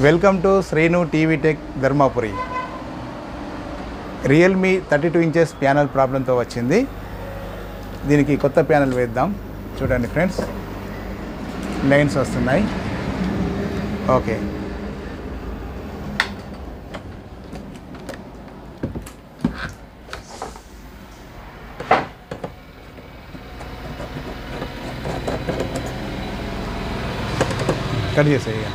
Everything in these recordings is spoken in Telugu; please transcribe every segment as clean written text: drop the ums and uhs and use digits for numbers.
Welcome to Srinu TV tech Dharmapuri. Realme 32 inches panel ప్రాబ్లంతో వచ్చింది. దీనికి కొత్త ప్యానల్ వేద్దాం. చూడండి ఫ్రెండ్స్, లైన్స్ వస్తున్నాయి. ఓకే, కట్ చేసేయ.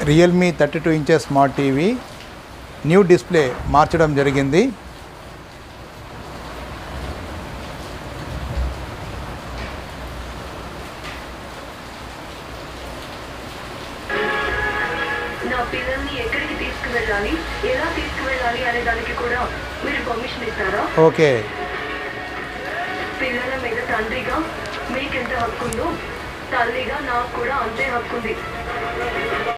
Realme 32 inches smart TV new display మార్చడం జరిగింది. నా పిల్లల్ని ఎక్కడికి తీసుకువెళ్ళాలి, ఎలా తీసుకువెళ్ళాలి అనే దానికి కూడా మీరు పర్మిషన్ ఇస్తారా? ఓకే. పిల్లల మీద తండ్రిగా మీకెంత హక్కు ఉందో, తల్లిగా నాకు కూడా అంతే హక్కు ఉంది.